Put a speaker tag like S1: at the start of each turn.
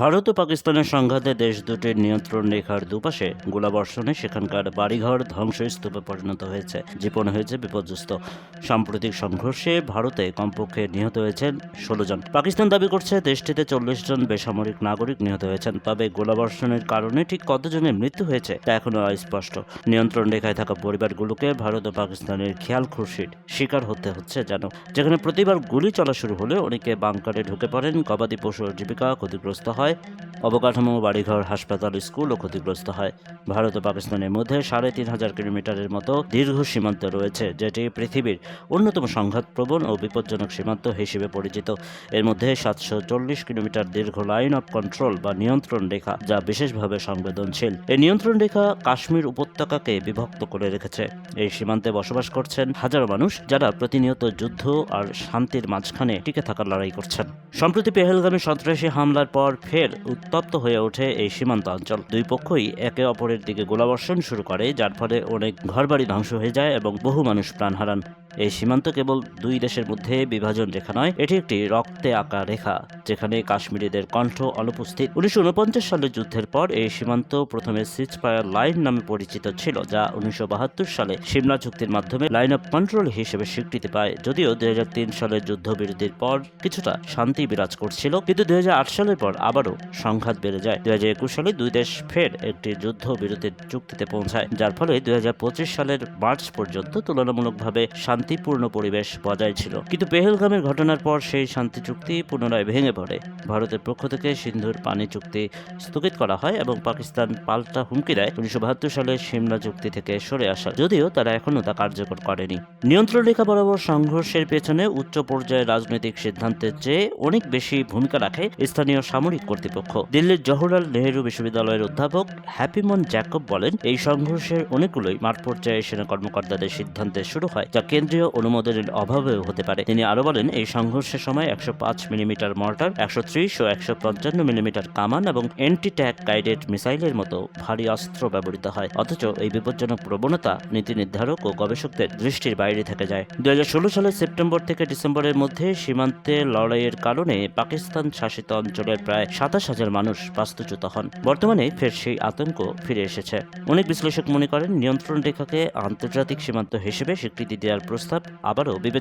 S1: ভারত ও পাকিস্তানের সংঘাতে দেশ দুটির নিয়ন্ত্রণ রেখার দুপাশে গোলাবর্ষণে সেখানকার বাড়িঘর ধ্বংসস্তূপে পরিণত হয়েছে, জীবন হয়েছে বিপর্যস্ত। সাম্প্রতিক সংঘর্ষে ভারতে কমপক্ষে নিহত হয়েছেন ১৬ জন। পাকিস্তান দাবি করছে দেশটিতে ৪০ জন বেসামরিক নাগরিক নিহত হয়েছেন, তবে গোলাবর্ষণের কারণে ঠিক কতজনের মৃত্যু হয়েছে তা এখনও অস্পষ্ট। নিয়ন্ত্রণ রেখায় থাকা পরিবারগুলোকে ভারত ও পাকিস্তানের খেয়াল খুরশির শিকার হতে হচ্ছে, যেখানে প্রতিবার গুলি চলা শুরু হলে অনেকে বাংকারে ঢুকে পড়েন, গবাদি পশু ও জীবিকা ক্ষতিগ্রস্ত হয়, অবকাঠামো, বাড়িঘর, হাসপাতাল, স্কুলও ক্ষতিগ্রস্ত হয়। ভারত ও পাকিস্তানের মধ্যে ৩৫০০ কিলোমিটারের মতো দীর্ঘ সীমান্ত রয়েছে, যেটি পৃথিবীর অন্যতম সংঘাতপ্রবণ ও বিপজ্জনক সীমান্ত হিসেবে পরিচিত। এর মধ্যে ৭৪০ কিলোমিটার দীর্ঘ লাইন অফ কন্ট্রোল বা নিয়ন্ত্রণ রেখা, যা বিশেষভাবে সংবেদনশীল। এই নিয়ন্ত্রণ রেখা কাশ্মীর উপত্যকাকে বিভক্ত করে রেখেছে। এই সীমান্তে বসবাস করছেন হাজারো মানুষ, যারা প্রতিনিয়ত যুদ্ধ আর শান্তির মাঝখানে টিকে থাকার লড়াই করছেন। সম্প্রতি পেহেলগামে সন্ত্রাসী হামলার পর ফের উত্তপ্ত হয়ে ওঠে এই সীমান্ত অঞ্চল। দুই পক্ষই একে অপরের দিকে গোলাবর্ষণ শুরু করে, যার ফলে অনেক ঘরবাড়ি ধ্বংস হয়ে যায় এবং বহু মানুষ প্রাণ হারান। এই সীমান্ত কেবল দুই দেশের মধ্যে বিভাজন রেখা নয়, এটি একটি রক্তে আঁকা রেখা, যেখানে কাশ্মীরিদের কণ্ঠ অনুপস্থিত। ১৯৪৯ সালের যুদ্ধের পর এই সীমান্ত প্রথমে সিজফায়ার লাইন নামে পরিচিত ছিল, যা ১৯৭২ সালে সিমলা চুক্তির মাধ্যমে লাইন অফ কন্ট্রোল হিসেবে স্বীকৃতি পায়। যদিও ২০০৩ সালের যুদ্ধবিরতির পর কিছুটা শান্তি বিরাজ করছিল, কিন্তু ২০০৮ সালের পর আবারও সংঘাত বেড়ে যায়। ২০২১ সালে দুই দেশ ফের একটি যুদ্ধবিরতির চুক্তিতে পৌঁছায়, যার ফলে ২০২৫ সালের মার্চ পর্যন্ত তুলনামূলকভাবে শান্তিপূর্ণ পরিবেশ বজায় ছিল। কিন্তু পেহেলগামের ঘটনার পর সেই শান্তি চুক্তি পুনরায় ভেঙে পড়ে। ভারতের পক্ষ থেকে সিন্ধুর পানি চুক্তি স্থগিত করা হয় এবং পাকিস্তান পাল্টা হুমকি দেয় ১৯৭২ সালে সিমলা চুক্তি থেকে সরে আসা, যদিও তারা এখনও তা কার্যকর করেনি। নিয়ন্ত্রণ রেখা বরাবর সংঘর্ষের পেছনে উচ্চ পর্যায়ের রাজনৈতিক সিদ্ধান্তের চেয়ে অনেক বেশি ভূমিকা রাখে স্থানীয় সামরিক কর্তৃপক্ষ। দিল্লির জওহরলাল নেহরু বিশ্ববিদ্যালয়ের অধ্যাপক হ্যাপিমন জ্যাকব বলেন, এই সংঘর্ষের অনেকগুলোই মাঠ পর্যায়ে সেনা কর্মকর্তাদের সিদ্ধান্তে শুরু হয়, যা কেন্দ্রীয় অনুমোদনের অভাবেও হতে পারে। তিনি আরও বলেন, এই সংঘর্ষের সময় ১০৫ মিলিমিটার মর্টার, ১৩০ ও ১৫৫ মিলিমিটার কামান এবং অ্যান্টি ট্যাঙ্ক গাইডেড মিসাইলের মতো ভারী অস্ত্র ব্যবহৃত হয়। অথচ এই বিপজ্জনক প্রবণতা নীতি নির্ধারক ও গবেষকদের দৃষ্টির বাইরে থেকে যায়। ২০১৬ সালের সেপ্টেম্বর থেকে ডিসেম্বরের মধ্যে সীমান্তে লড়াইয়ের কারণে পাকিস্তান শাসিত অঞ্চলের প্রায় ২৭,০০০ মানুষ বাস্তুচ্যুত হন। বর্তমানে ফের সেই আতঙ্ক ফিরে এসেছে। অনেক বিশ্লেষক মনে করেন, নিয়ন্ত্রণ রেখাকে আন্তর্জাতিক সীমান্ত হিসেবে স্বীকৃতি দেওয়ার প্রস্তাব আবারও বিবেচনা